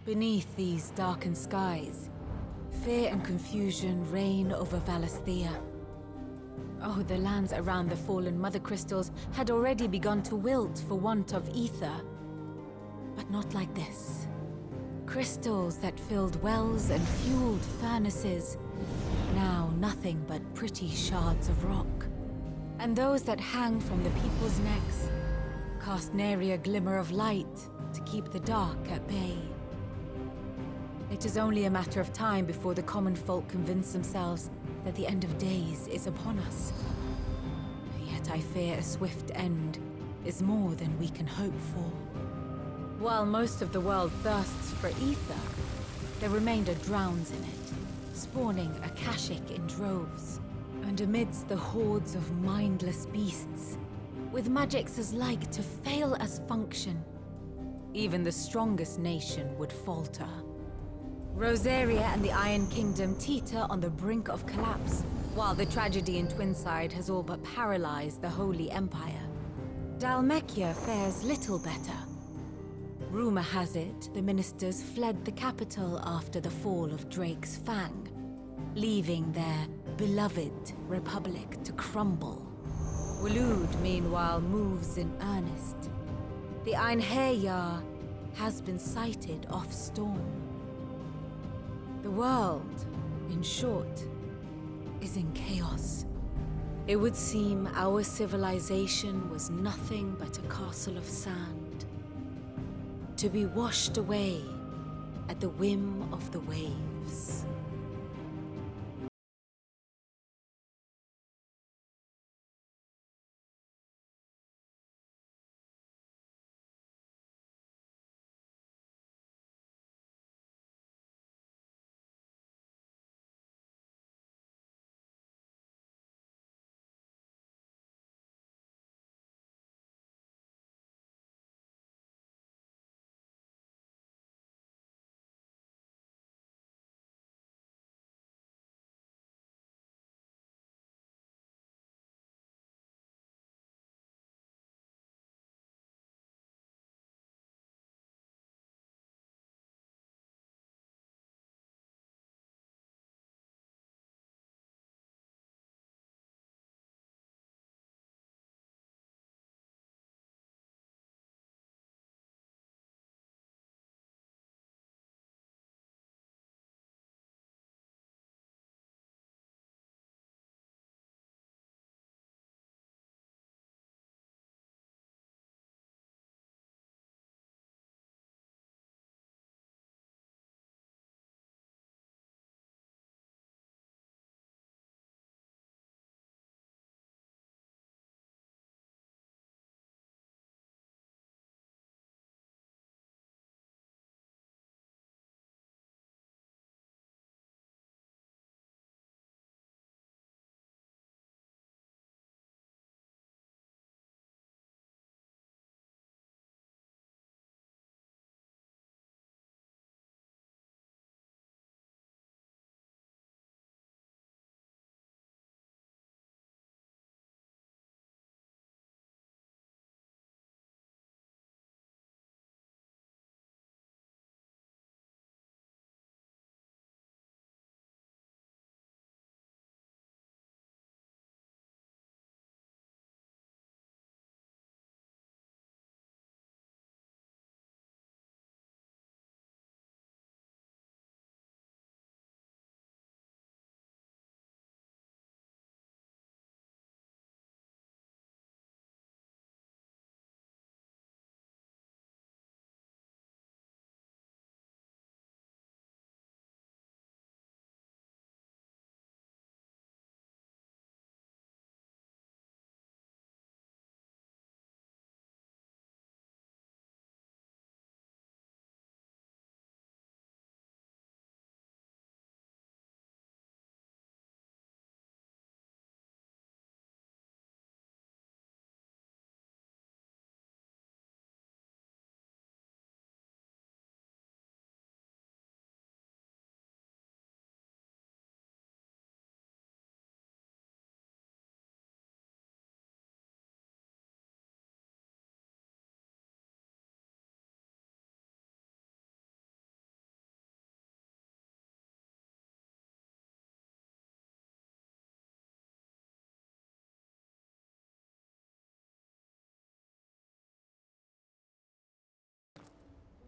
Beneath these darkened skies, fear and confusion reign over Valisthea. Oh, the lands around the fallen mother crystals had already begun to wilt for want of ether. But not like this. Crystals that filled wells and fueled furnaces, now nothing but pretty shards of rock. And those that hang from the people's necks cast nary a glimmer of light to keep the dark at bay. It is only a matter of time before the common folk convince themselves that the end of days is upon us. Yet I fear a swift end is more than we can hope for. While most of the world thirsts for ether, the remainder drowns in it, spawning Akashic in droves. And amidst the hordes of mindless beasts, with magics as like to fail as function, even the strongest nation would falter. Rosaria and the Iron Kingdom teeter on the brink of collapse, while the tragedy in Twinside has all but paralyzed the Holy Empire. Dhalmekia fares little better. Rumor has it the ministers fled the capital after the fall of Drake's Fang, leaving their beloved republic to crumble. Waloed, meanwhile, moves in earnest. The Einherjar has been sighted off storm. The world, in short, is in chaos. It would seem our civilization was nothing but a castle of sand, to be washed away at the whim of the waves.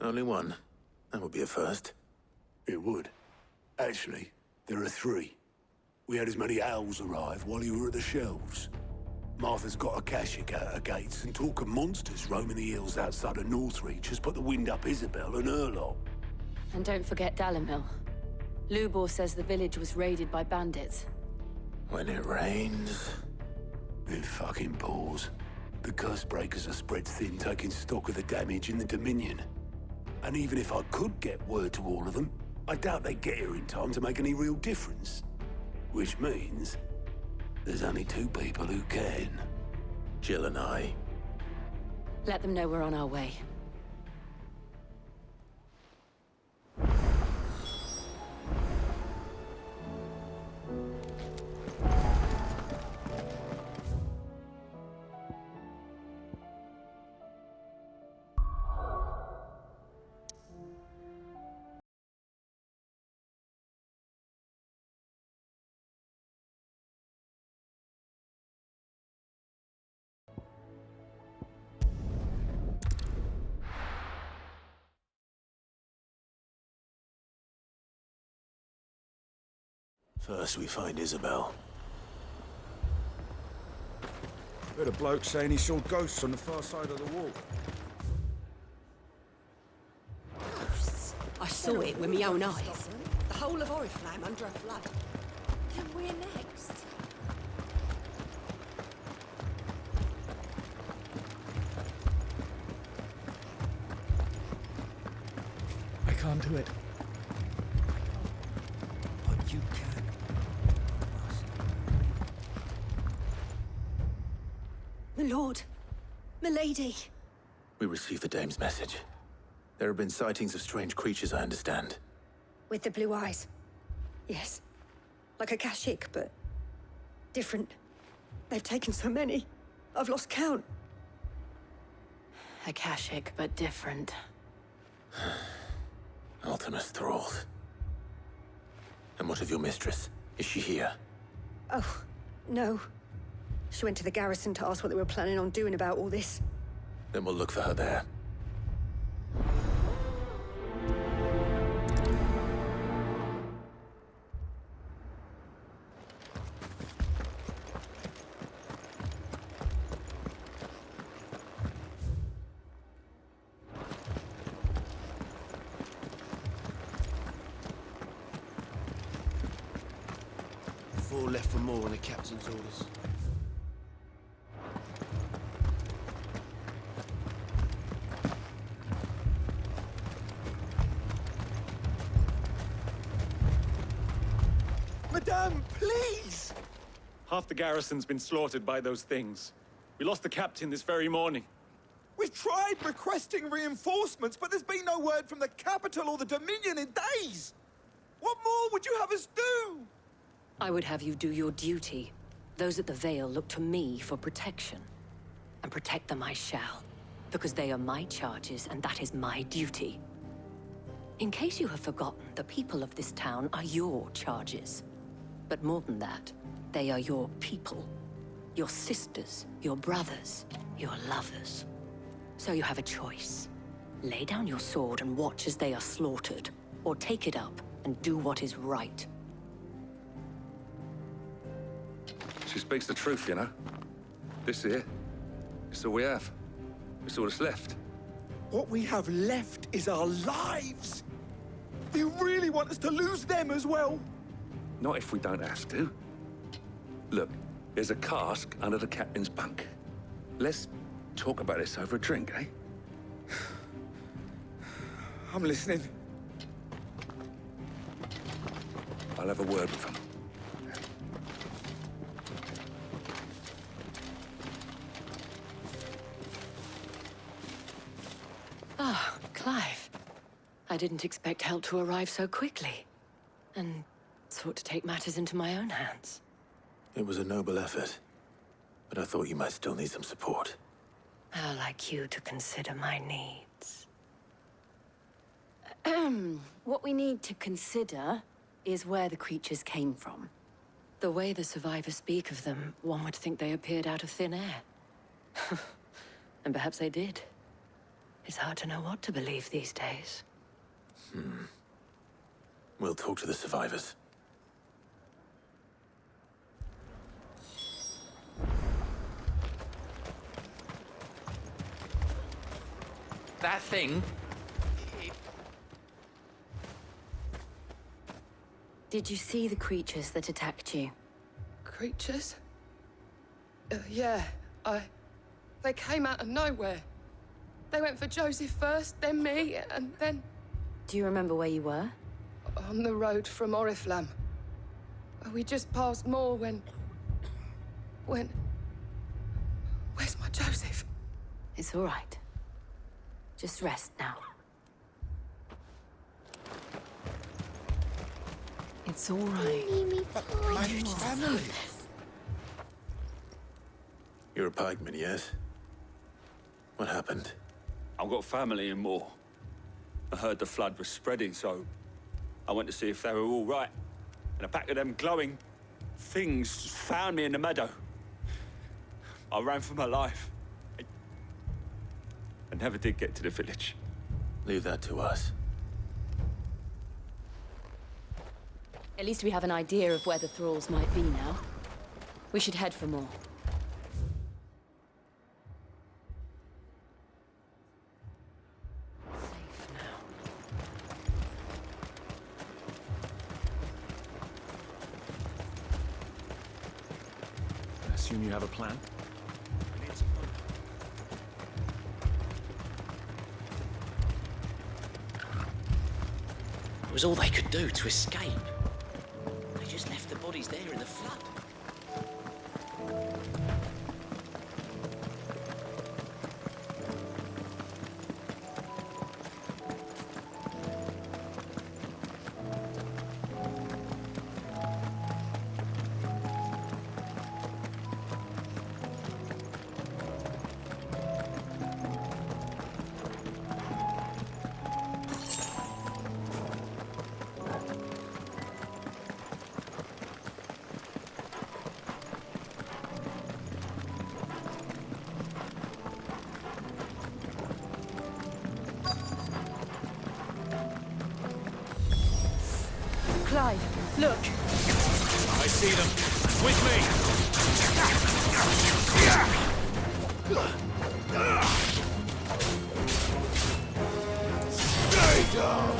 Only one. That would be a first. It would. Actually, there are 3. We had as many owls arrive while you were at the shelves. Martha's got a Kashik out her gates, and talk of monsters roaming the hills outside of Northreach has put the wind up Isabel and her lot. And don't forget Dalimil. Lubor says the village was raided by bandits. When it rains... It fucking pours. The curse breakers are spread thin, taking stock of the damage in the Dominion. And even if I could get word to all of them, I doubt they'd get here in time to make any real difference. Which means... there's only 2 people who can. Jill and I. Let them know we're on our way. First we find Isabel. Heard a bloke saying he saw ghosts on the far side of the wall. I saw it with my own eyes. The whole of Oriflamme under a flood. Then we're next. I can't do it. But you can. My lord, my lady. We received the dame's message. There have been sightings of strange creatures, I understand. With the blue eyes. Yes. Like a Kashik, but different. They've taken so many. I've lost count. Akashic, but different. Ultimus thralls. And what of your mistress? Is she here? Oh, no. She went to the garrison to ask what they were planning on doing about all this. Then we'll look for her there. Four left for more on the captain's orders. Madame, please! Half the garrison's been slaughtered by those things. We lost the captain this very morning. We've tried requesting reinforcements, but there's been no word from the capital or the Dominion in days! What more would you have us do? I would have you do your duty. Those at the Vale look to me for protection. And protect them I shall. Because they are my charges, and that is my duty. In case you have forgotten, the people of this town are your charges. But more than that, they are your people. Your sisters, your brothers, your lovers. So you have a choice. Lay down your sword and watch as they are slaughtered, or take it up and do what is right. She speaks the truth, you know. This here, it's all we have. It's all that's left. What we have left is our lives! Do you really want us to lose them as well? Not if we don't have to. Look, there's a cask under the captain's bunk. Let's talk about this over a drink, eh? I'm listening. I'll have a word with him. Ah, Clive. I didn't expect help to arrive so quickly. And sought to take matters into my own hands. It was a noble effort. But I thought you might still need some support. I'd like you to consider my needs. What we need to consider is where the creatures came from. The way the survivors speak of them, one would think they appeared out of thin air. And perhaps they did. It's hard to know what to believe these days. We'll talk to the survivors. That thing? Did you see the creatures that attacked you? Creatures? Yeah, They came out of nowhere. They went for Joseph first, then me, and then... Do you remember where you were? On the road from Oriflamme. We just passed Moor when... Where's my Joseph? It's all right. Just rest now. It's all right. My family. You're a pikeman, yes? What happened? I've got family in Moor. I heard the flood was spreading, so I went to see if they were all right. And a pack of them glowing things found me in the meadow. I ran for my life. I never did get to the village. Leave that to us. At least we have an idea of where the thralls might be now. We should head for more. Safe now. I assume you have a plan? It was all they could do to escape. They just left the bodies there in the flood. Clive, look. I see them. With me! Stay down!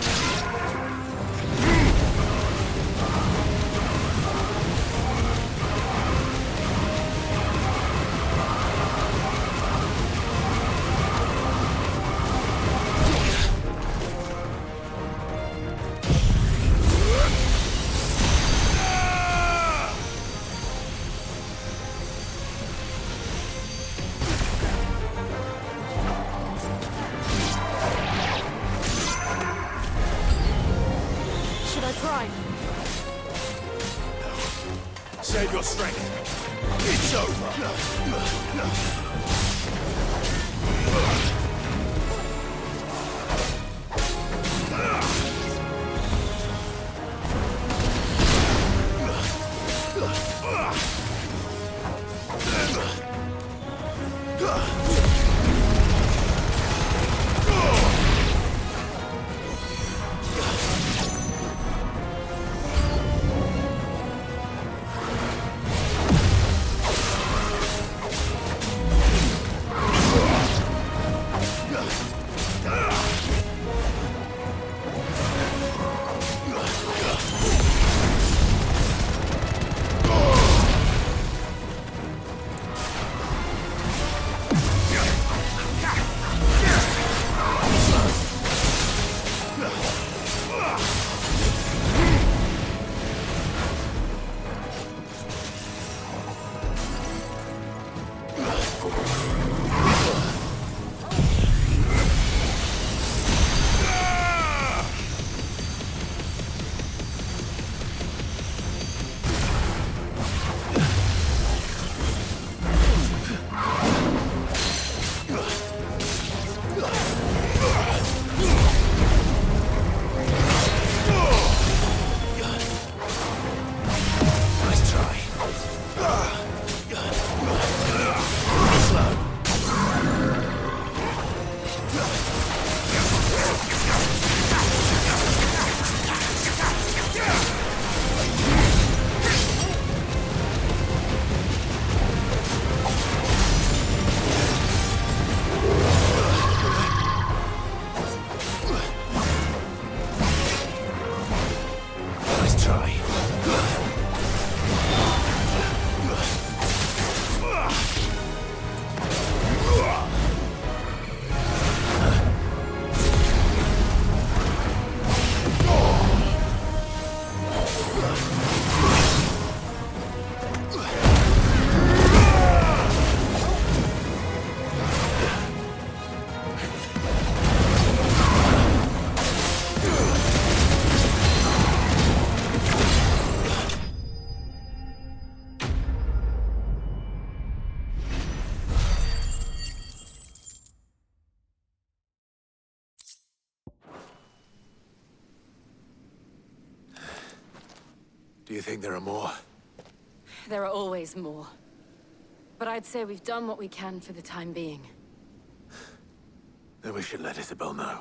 Save your strength. It's over. Do you think there are more? There are always more. But I'd say we've done what we can for the time being. Then we should let Isabel know.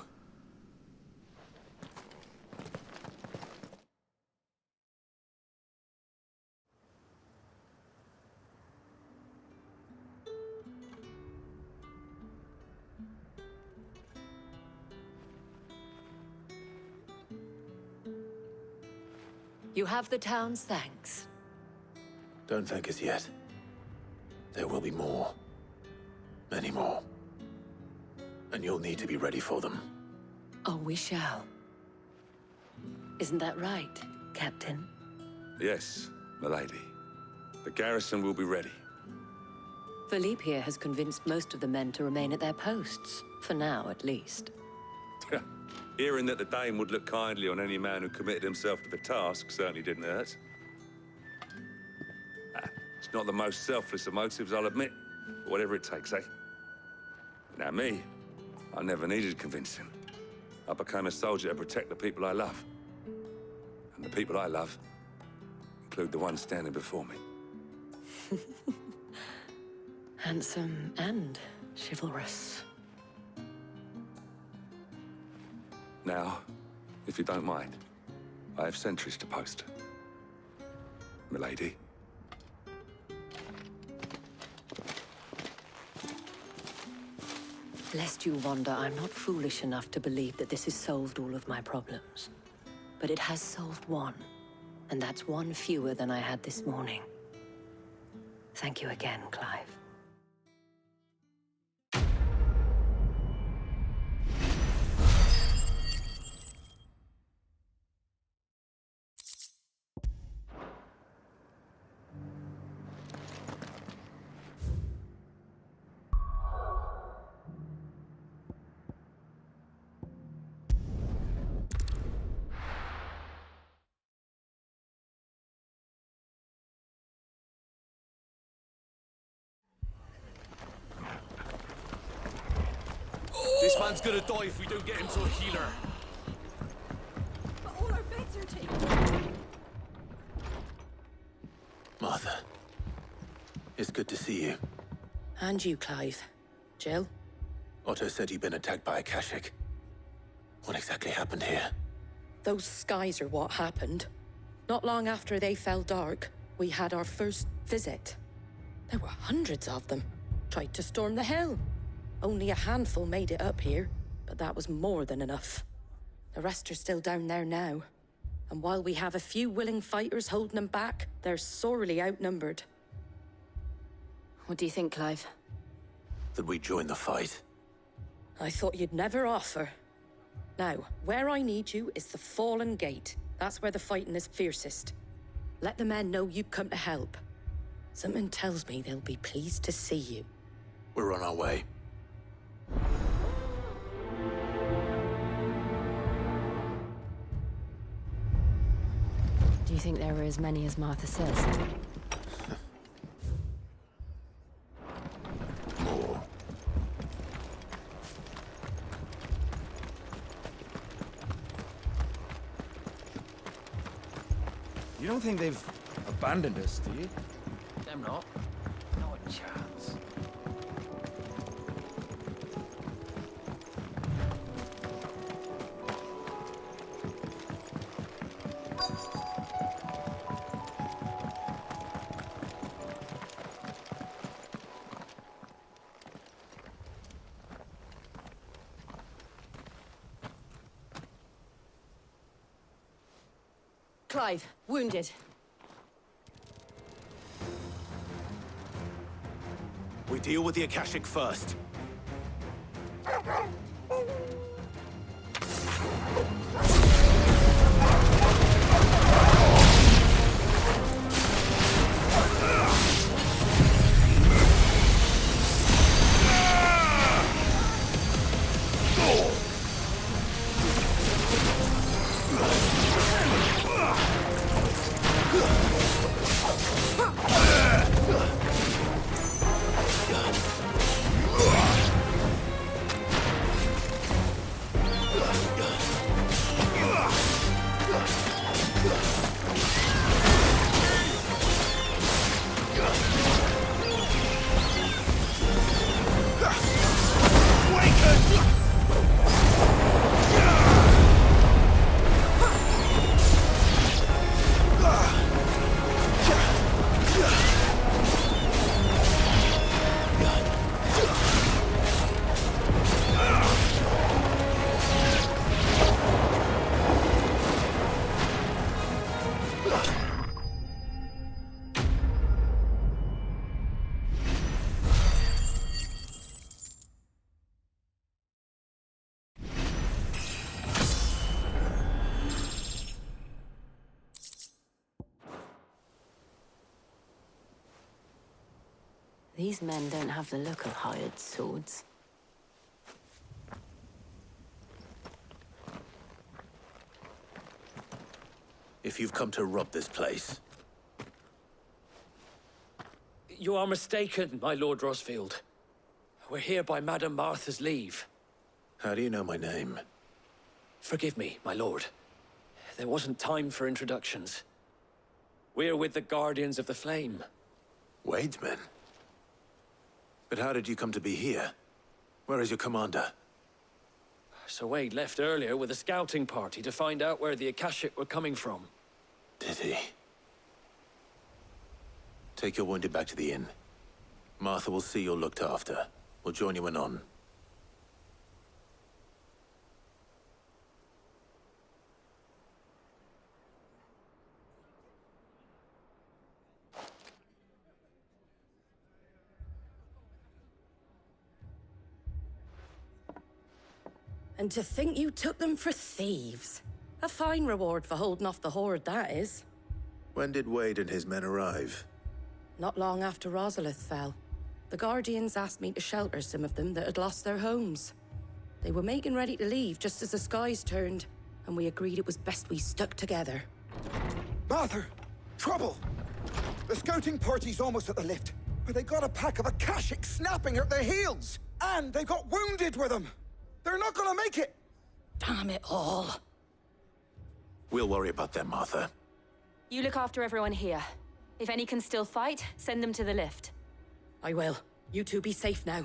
You have the town's thanks. Don't thank us yet. There will be more. Many more. And you'll need to be ready for them. Oh, we shall. Isn't that right, Captain? Yes, milady. The garrison will be ready. Philippe here has convinced most of the men to remain at their posts. For now, at least. Hearing that the Dame would look kindly on any man who committed himself to the task certainly didn't hurt. It's not the most selfless of motives, I'll admit. But whatever it takes, eh? Now me, I never needed convincing. I became a soldier to protect the people I love. And the people I love include the ones standing before me. Handsome and chivalrous. Now, if you don't mind, I have sentries to post. Milady. Lest you wonder, I'm not foolish enough to believe that this has solved all of my problems. But it has solved one, and that's one fewer than I had this morning. Thank you again, Clive. This man's gonna die if we don't get him to a healer. But all our beds are taken. Martha. It's good to see you. And you, Clive. Jill? Otto said you'd been attacked by a Kashik. What exactly happened here? Those skies are what happened. Not long after they fell dark, we had our first visit. There were hundreds of them. Tried to storm the hill. Only a handful made it up here, but that was more than enough. The rest are still down there now. And while we have a few willing fighters holding them back, they're sorely outnumbered. What do you think, Clive? That we join the fight? I thought you'd never offer. Now, where I need you is the Fallen Gate. That's where the fighting is fiercest. Let the men know you've come to help. Something tells me they'll be pleased to see you. We're on our way. Do you think there were as many as Martha says? More. You don't think they've abandoned us, do you? Them not. Not a chance. Clive, wounded. We deal with the Akashic first. These men don't have the look of hired swords. If you've come to rob this place, You are mistaken, my Lord Rosfield. We're here by Madame Martha's leave. how do you know my name? Forgive me, my lord. There wasn't time for introductions. We're with the Guardians of the Flame. Wade's men? But how did you come to be here? Where is your commander? Sir Wade left earlier with a scouting party to find out where the Akashic were coming from. Did he? Take your wounded back to the inn. Martha will see you're looked after. We'll join you anon. And to think you took them for thieves. A fine reward for holding off the horde, that is. When did Wade and his men arrive? Not long after Rosalith fell. The Guardians asked me to shelter some of them that had lost their homes. They were making ready to leave just as the skies turned, and we agreed it was best we stuck together. Martha! Trouble! The scouting party's almost at the lift, but they got a pack of Akashic snapping at their heels! And they got wounded with them! They're not gonna make it! Damn it all. We'll worry about them, Martha. You look after everyone here. If any can still fight, send them to the lift. I will. You two be safe now.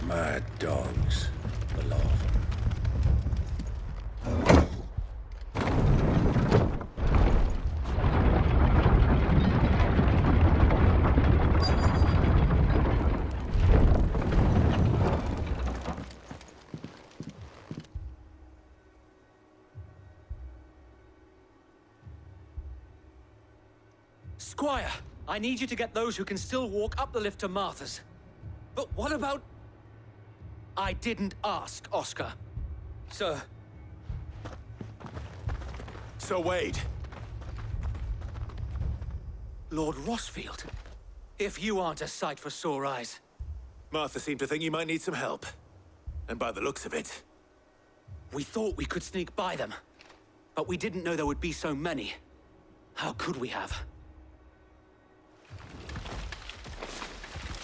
Mad dogs. The lot of them. Squire, I need you to get those who can still walk up the lift to Martha's. But what about... I didn't ask, Oscar. Sir. Sir Wade. Lord Rosfield. If you aren't a sight for sore eyes. Martha seemed to think you might need some help. And by the looks of it... We thought we could sneak by them. But we didn't know there would be so many. How could we have?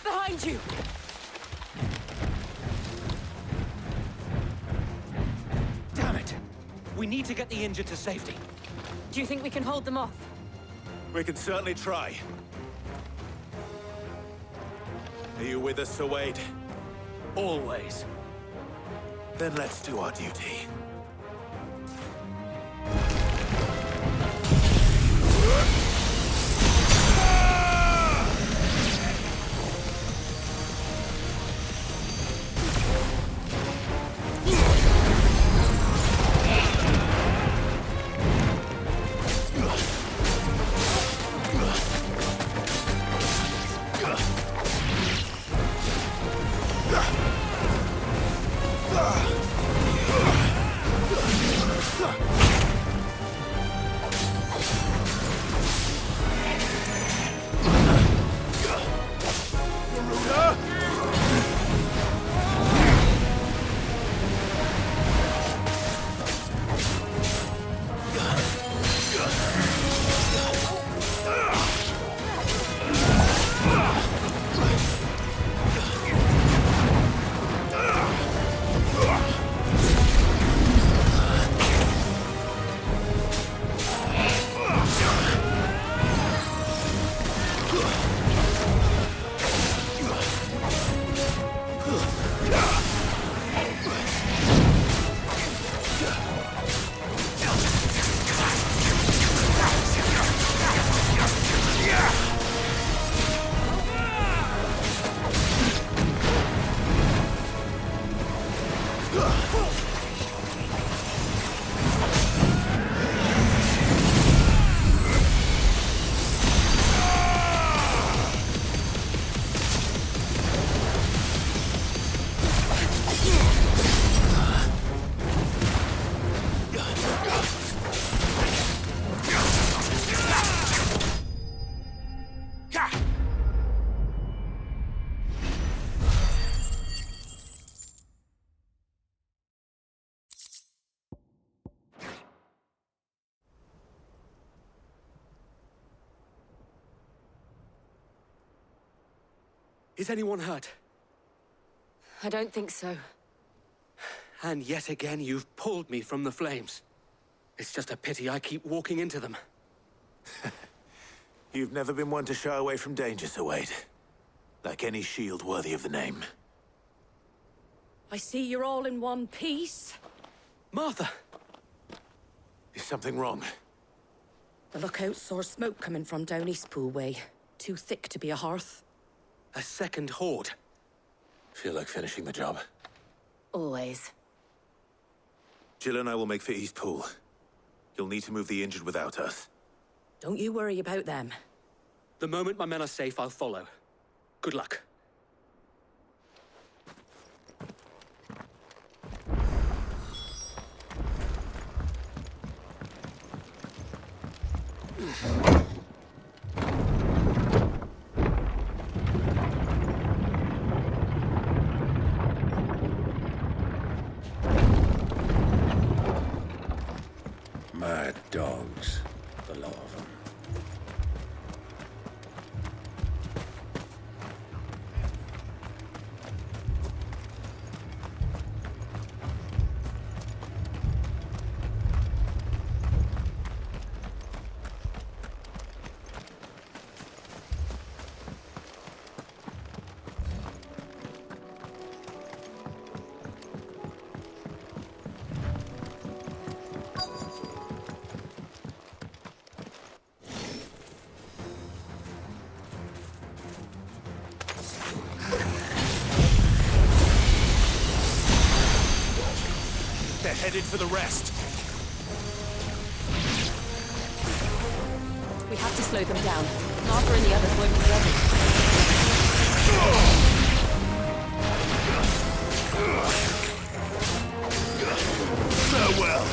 Behind you! Damn it! We need to get the injured to safety. Do you think we can hold them off? We can certainly try. Are you with us, Sir Wade? Always. Then let's do our duty. Is anyone hurt? I don't think so. And yet again, you've pulled me from the flames. It's just a pity I keep walking into them. You've never been one to shy away from danger, Sir Wade. Like any shield worthy of the name. I see you're all in one piece. Martha! Is something wrong? The lookout saw smoke coming from down Eastpool way. Too thick to be a hearth. A second horde. Feel like finishing the job. Always. Jill and I will make for Eastpool. You'll need to move the injured without us. Don't you worry about them. The moment my men are safe, I'll follow. Good luck. Mad dogs, the lot of them. They're headed for the rest. We have to slow them down. Martha and the others won't be ready. Farewell.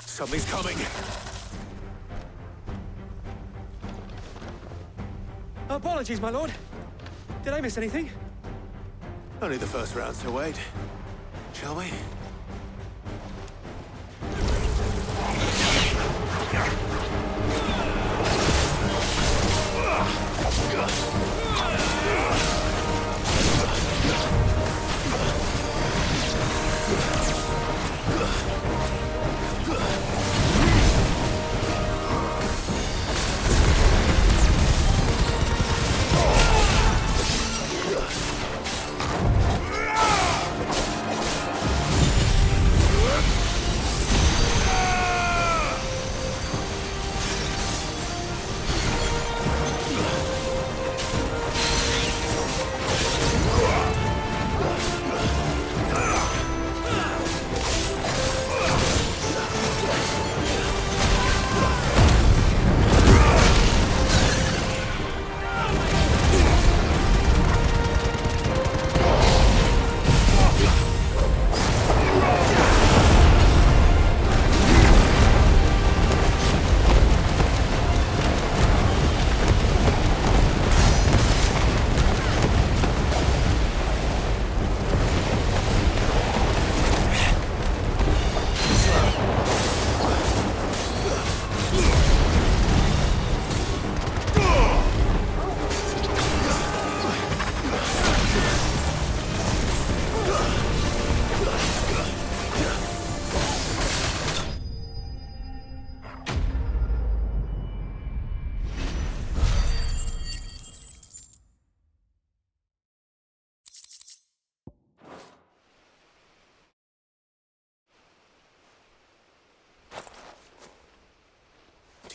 Something's coming. Apologies, my lord. Did I miss anything? Only the first round, Sir Wade. Shall we?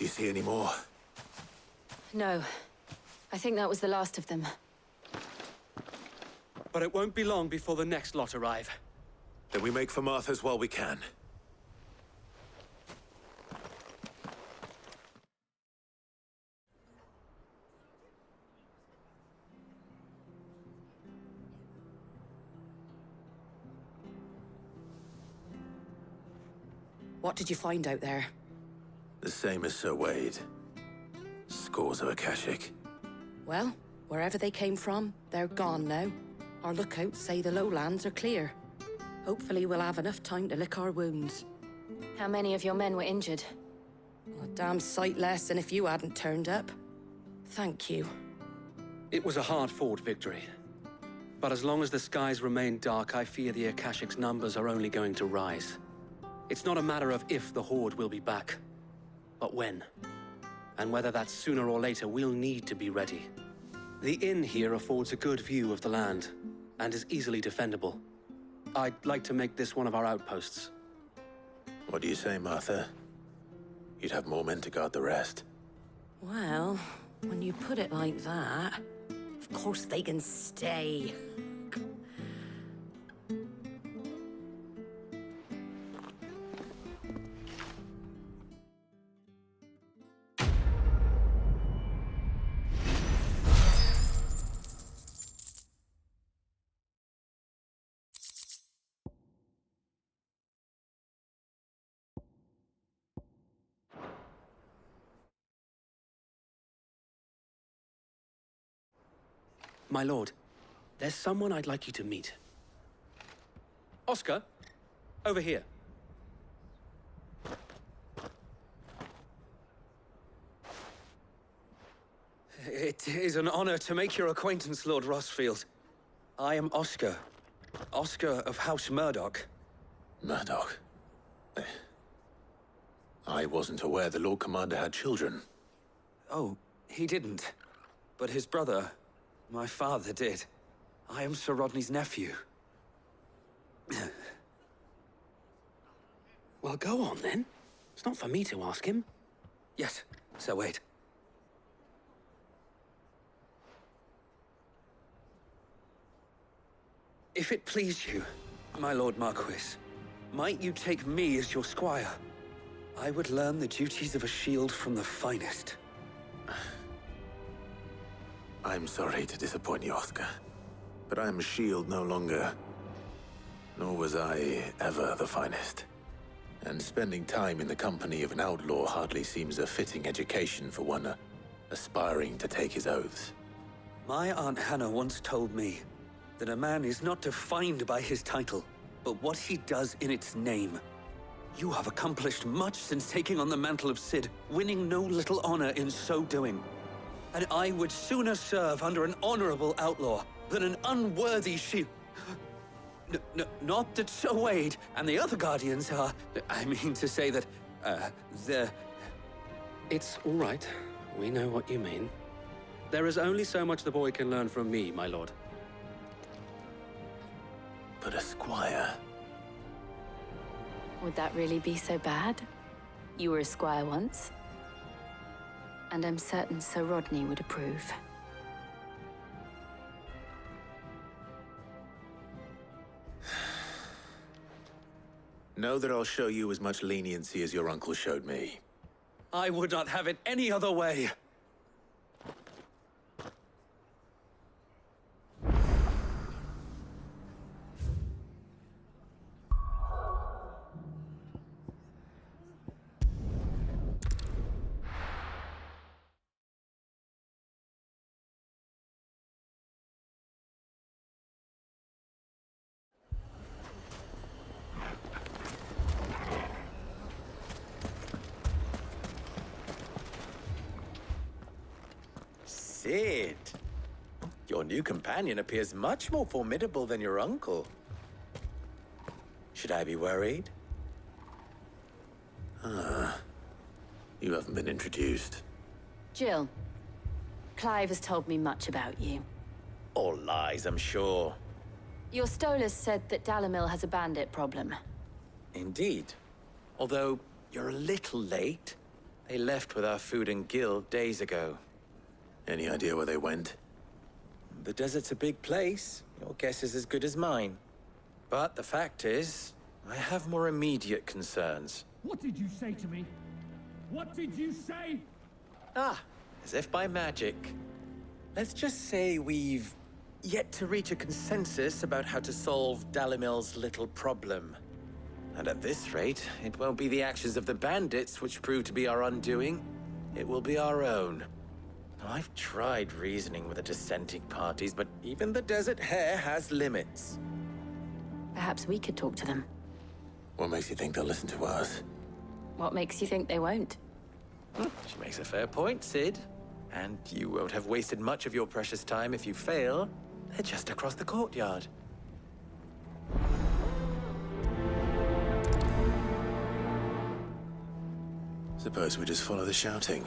you see any more? No. I think that was the last of them. But it won't be long before the next lot arrive. Then we make for Martha's while we can. What did you find out there? The same as Sir Wade. Scores of Akashic. Well, wherever they came from, they're gone now. Our lookouts say the lowlands are clear. Hopefully we'll have enough time to lick our wounds. How many of your men were injured? A damn sight less than if you hadn't turned up. Thank you. It was a hard-fought victory. But as long as the skies remain dark, I fear the Akashic's numbers are only going to rise. It's not a matter of if the Horde will be back, but when. And whether that's sooner or later, we'll need to be ready. The inn here affords a good view of the land, and is easily defendable. I'd like to make this one of our outposts. What do you say, Martha? You'd have more men to guard the rest. Well, when you put it like that, of course they can stay. My lord, there's someone I'd like you to meet. Oscar, over here. It is an honor to make your acquaintance, Lord Rossfield. I am Oscar. Oscar of House Murdoch. Murdoch? I wasn't aware the Lord Commander had children. Oh, he didn't. But his brother, my father, did. I am Sir Rodney's nephew. Well, go on, then. It's not for me to ask him. Yes, Sir Wade. If it please you, my Lord Marquis, might you take me as your squire? I would learn the duties of a shield from the finest. I'm sorry to disappoint you, Oscar, but I am a shield no longer. Nor was I ever the finest. And spending time in the company of an outlaw hardly seems a fitting education for one aspiring to take his oaths. My Aunt Hannah once told me that a man is not defined by his title, but what he does in its name. You have accomplished much since taking on the mantle of Cid, winning no little honor in so doing. And I would sooner serve under an honorable outlaw than an unworthy shield. Not that Sir Wade and the other Guardians are... I mean to say that, they're... It's all right. We know what you mean. There is only so much the boy can learn from me, my lord. But a squire... Would that really be so bad? You were a squire once. And I'm certain Sir Rodney would approve. Know that I'll show you as much leniency as your uncle showed me. I would not have it any other way. Cid, your new companion appears much more formidable than your uncle. Should I be worried? You haven't been introduced. Jill, Clive has told me much about you. All lies, I'm sure. Your Stolas said that Dalamil has a bandit problem. Indeed. Although, you're a little late. They left with our food and guild days ago. Any idea where they went? The desert's a big place. Your guess is as good as mine. But the fact is, I have more immediate concerns. What did you say to me? What did you say? Ah, as if by magic. Let's just say we've yet to reach a consensus about how to solve Dalimil's little problem. And at this rate, it won't be the actions of the bandits which prove to be our undoing. It will be our own. I've tried reasoning with the dissenting parties, but even the Desert Hare has limits. Perhaps we could talk to them. What makes you think they'll listen to us? What makes you think they won't? She makes a fair point, Sid. And you won't have wasted much of your precious time if you fail. They're just across the courtyard. Suppose we just follow the shouting.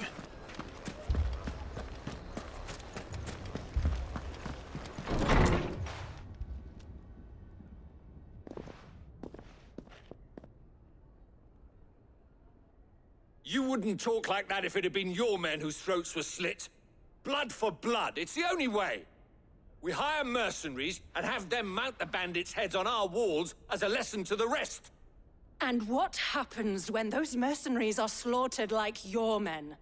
You wouldn't talk like that if it had been your men whose throats were slit. Blood for blood, it's the only way. We hire mercenaries and have them mount the bandits' heads on our walls as a lesson to the rest. And what happens when those mercenaries are slaughtered like your men?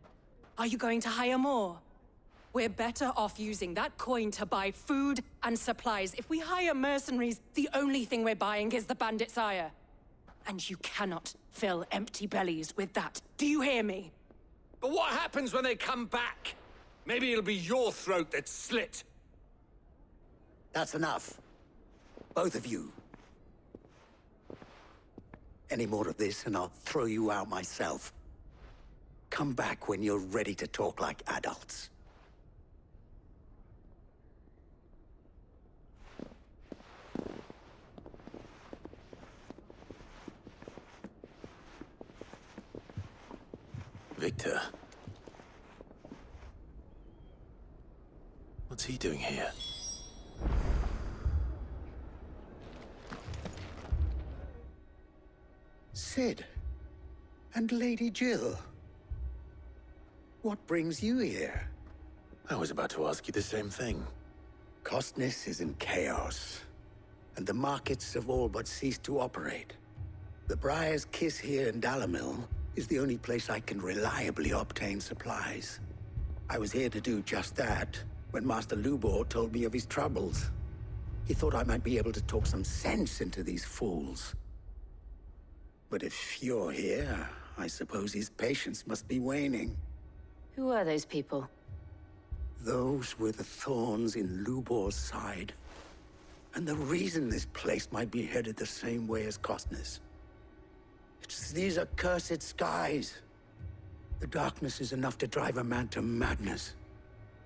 Are you going to hire more? We're better off using that coin to buy food and supplies. If we hire mercenaries, the only thing we're buying is the bandits' ire. And you cannot fill empty bellies with that. Do you hear me? But what happens when they come back? Maybe it'll be your throat that's slit. That's enough. Both of you. Any more of this and I'll throw you out myself. Come back when you're ready to talk like adults. Victor. What's he doing here? Sid. And Lady Jill. What brings you here? I was about to ask you the same thing. Costness is in chaos, and the markets have all but ceased to operate. The Briar's Kiss here in Dalimil is the only place I can reliably obtain supplies. I was here to do just that when Master Ubor told me of his troubles. He thought I might be able to talk some sense into these fools. But if you're here, I suppose his patience must be waning. Who are those people? Those were the thorns in Ubor's side. And the reason this place might be headed the same way as Costness. It's these accursed skies. The darkness is enough to drive a man to madness.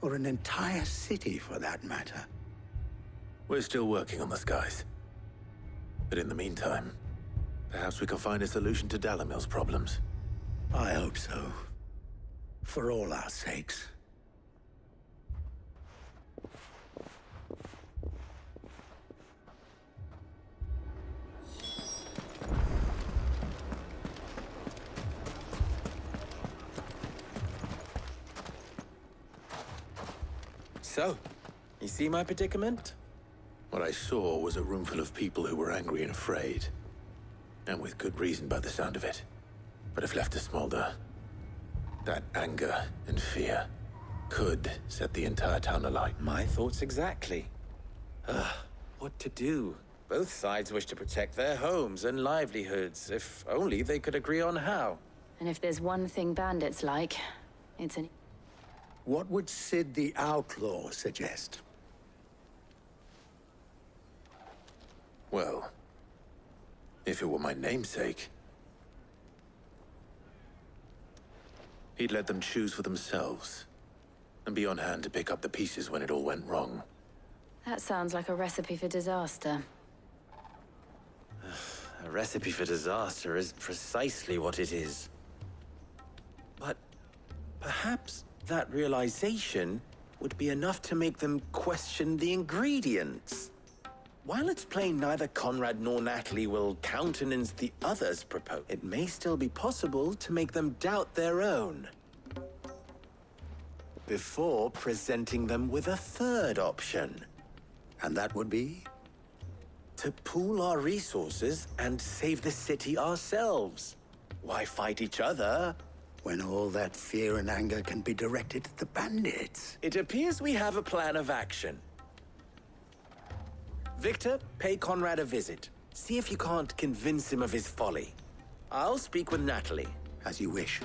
Or an entire city, for that matter. We're still working on the skies. But in the meantime, perhaps we can find a solution to Dalimil's problems. I hope so. For all our sakes. So, you see my predicament? What I saw was a room full of people who were angry and afraid. And with good reason by the sound of it. But if left to smolder, that anger and fear could set the entire town alight. My thoughts exactly. What to do? Both sides wish to protect their homes and livelihoods, if only they could agree on how. And if there's one thing bandits like, it's an... What would Sid the Outlaw suggest? Well, if it were my namesake, he'd let them choose for themselves and be on hand to pick up the pieces when it all went wrong. That sounds like a recipe for disaster. A recipe for disaster is precisely what it is. But perhaps that realization would be enough to make them question the ingredients. While it's plain neither Conrad nor Natalie will countenance the other's proposal, it may still be possible to make them doubt their own before presenting them with a third option. And that would be? To pool our resources and save the city ourselves. Why fight each other when all that fear and anger can be directed at the bandits? It appears we have a plan of action. Victor, pay Conrad a visit. See if you can't convince him of his folly. I'll speak with Natalie. As you wish.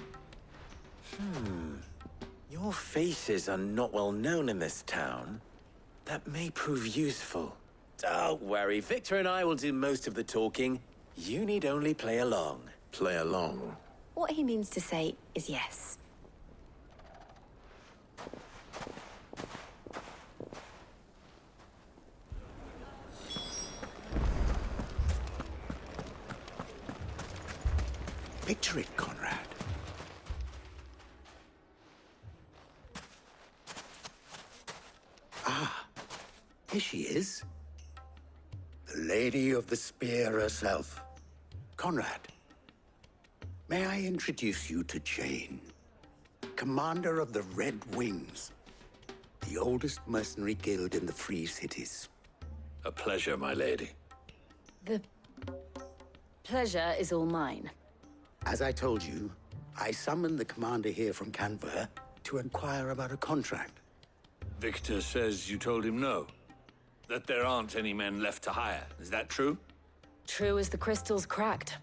Your faces are not well known in this town. That may prove useful. Don't worry, Victor and I will do most of the talking. You need only play along. Play along? What he means to say is yes. Picture it, Conrad. Ah, here she is. The Lady of the Spear herself. Conrad, may I introduce you to Jane, commander of the Red Wings, the oldest mercenary guild in the Free Cities. A pleasure, my lady. The pleasure is all mine. As I told you, I summoned the commander here from Canberra to inquire about a contract. Victor says you told him no. That there aren't any men left to hire. Is that true? True as the crystals cracked.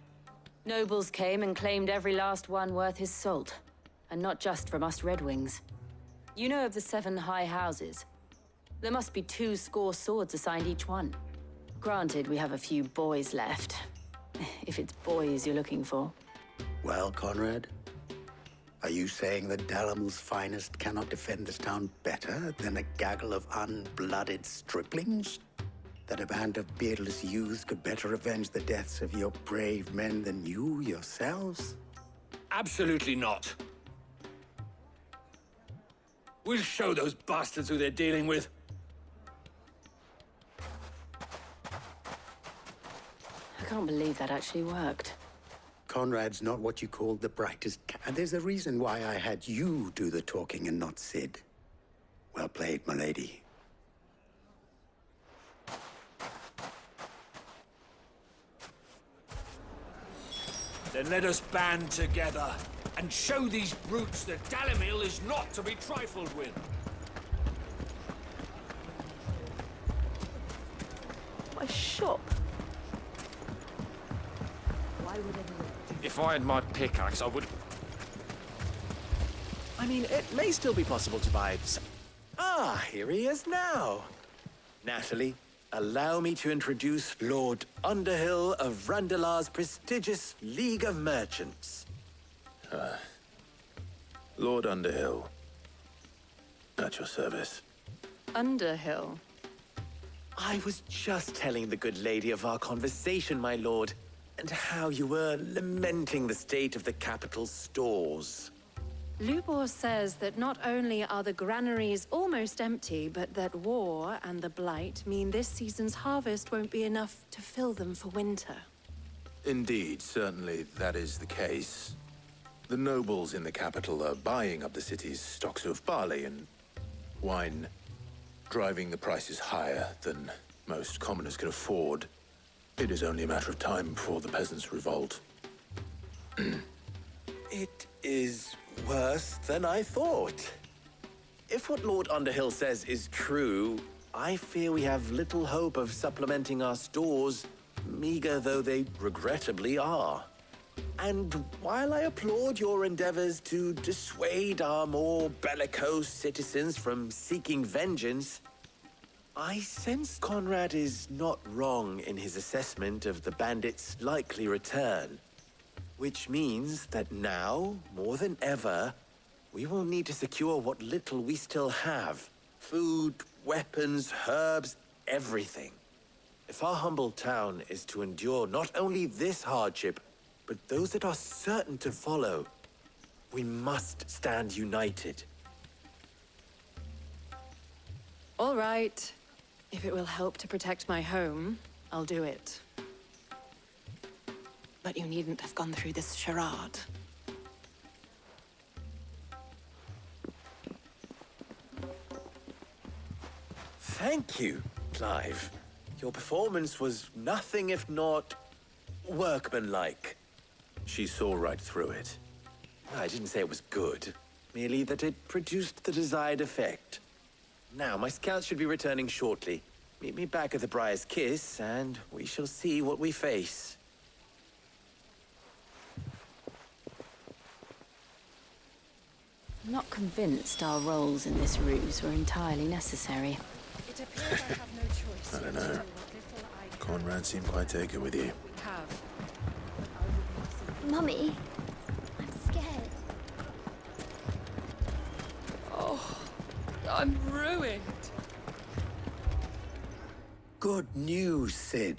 Nobles came and claimed every last one worth his salt. And not just from us Red Wings. You know of the 7 high houses. There must be 2 swords assigned each one. Granted, we have a few boys left. If it's boys you're looking for. Well, Conrad, are you saying that Dalamel's finest cannot defend this town better than a gaggle of unblooded striplings? That a band of beardless youths could better avenge the deaths of your brave men than you yourselves? Absolutely not. We'll show those bastards who they're dealing with. I can't believe that actually worked. Conrad's not what you called the brightest and there's a reason why I had you do the talking and not Sid. Well played, my lady. Then let us band together and show these brutes that Dalimil is not to be trifled with. My shop. Why would anyone? If I had my pickaxe, I would... I mean, it may still be possible to buy... Ah, here he is now. Natalie, allow me to introduce Lord Underhill of Randalar's prestigious League of Merchants. Lord Underhill. At your service. Underhill? I was just telling the good lady of our conversation, my lord, and how you were lamenting the state of the capital's stores. Lubor says that not only are the granaries almost empty, but that war and the Blight mean this season's harvest won't be enough to fill them for winter. Indeed, certainly that is the case. The nobles in the capital are buying up the city's stocks of barley and wine, driving the prices higher than most commoners can afford. It is only a matter of time before the peasants revolt. It is worse than I thought. If what Lord Underhill says is true, I fear we have little hope of supplementing our stores, meager though they regrettably are. And while I applaud your endeavors to dissuade our more bellicose citizens from seeking vengeance, I sense Conrad is not wrong in his assessment of the bandits' likely return. Which means that now, more than ever, we will need to secure what little we still have. Food, weapons, herbs, everything. If our humble town is to endure not only this hardship, but those that are certain to follow, we must stand united. All right. If it will help to protect my home, I'll do it. But you needn't have gone through this charade. Thank you, Clive. Your performance was nothing if not workmanlike. She saw right through it. I didn't say it was good, merely that it produced the desired effect. Now, my scouts should be returning shortly. Meet me back at the Briar's Kiss, and we shall see what we face. I'm not convinced our roles in this ruse were entirely necessary. It appears I have no choice. I don't know. Conrad seemed quite taken with you. Mummy, I'm scared. Oh, I'm ruined. Good news, Sid.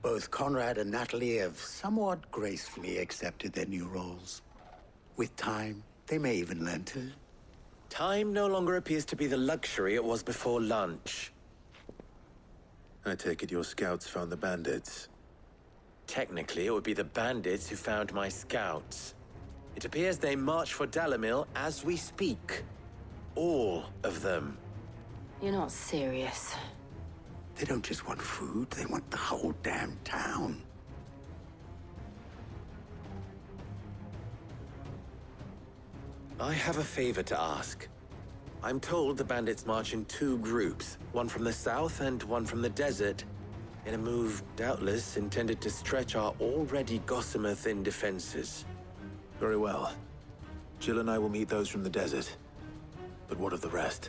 Both Conrad and Natalie have somewhat gracefully accepted their new roles. With time, they may even learn to. Time no longer appears to be the luxury it was before lunch. I take it your scouts found the bandits. Technically, it would be the bandits who found my scouts. It appears they march for Dalamil as we speak. All of them. You're not serious. They don't just want food, they want the whole damn town. I have a favor to ask. I'm told the bandits march in 2 groups, one from the south and one from the desert, in a move doubtless intended to stretch our already gossamer-thin defenses. Very well. Jill and I will meet those from the desert. But what of the rest?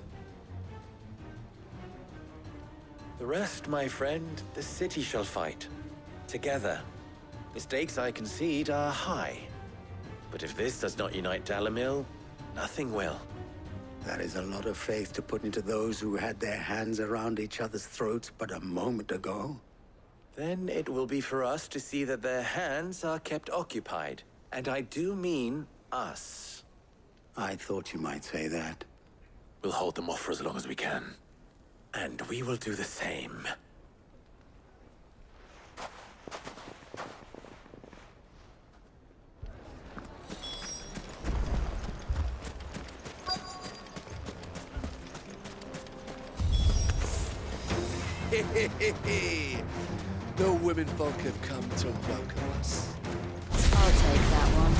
The rest, my friend, the city shall fight. Together. The stakes, I concede, are high. But if this does not unite Dalamil, nothing will. That is a lot of faith to put into those who had their hands around each other's throats but a moment ago. Then it will be for us to see that their hands are kept occupied. And I do mean us. I thought you might say that. We'll hold them off for as long as we can. And we will do the same. The women folk have come to welcome us. I'll take that one.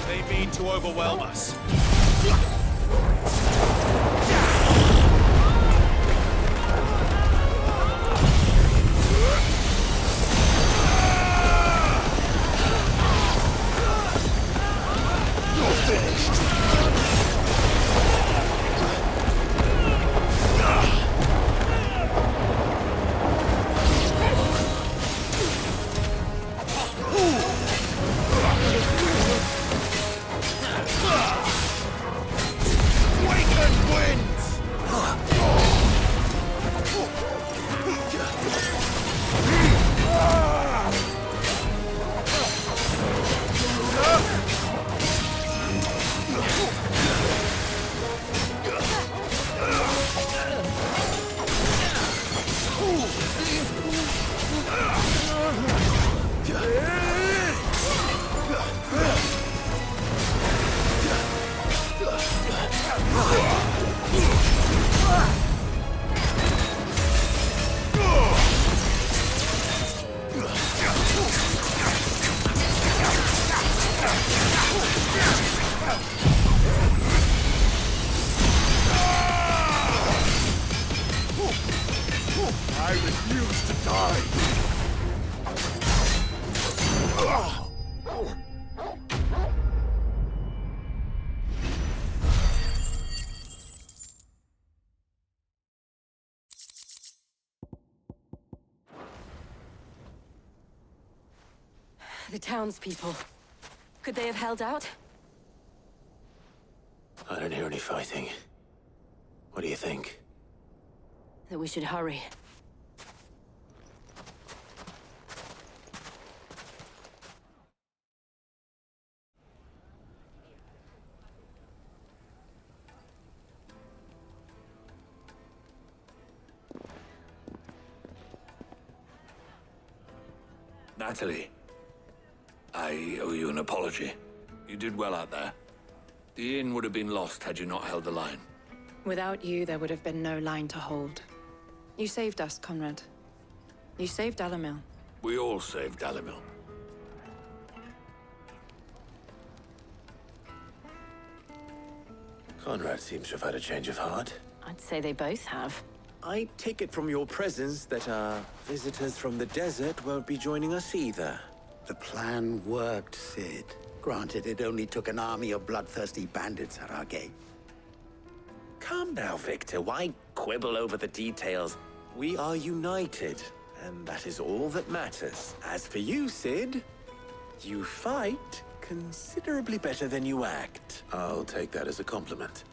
They mean to overwhelm us. I refuse to die! The townspeople. Could they have held out? I don't hear any fighting. What do you think? That we should hurry. Natalie, I owe you an apology. You did well out there. The inn would have been lost had you not held the line. Without you, there would have been no line to hold. You saved us, Conrad. You saved Dalamil. We all saved Dalamil. Conrad seems to have had a change of heart. I'd say they both have. I take it from your presence that our visitors from the desert won't be joining us either. The plan worked, Sid. Granted, it only took an army of bloodthirsty bandits at our gate. Calm now, Victor. Why quibble over the details? We are united, and that is all that matters. As for you, Sid, you fight considerably better than you act. I'll take that as a compliment.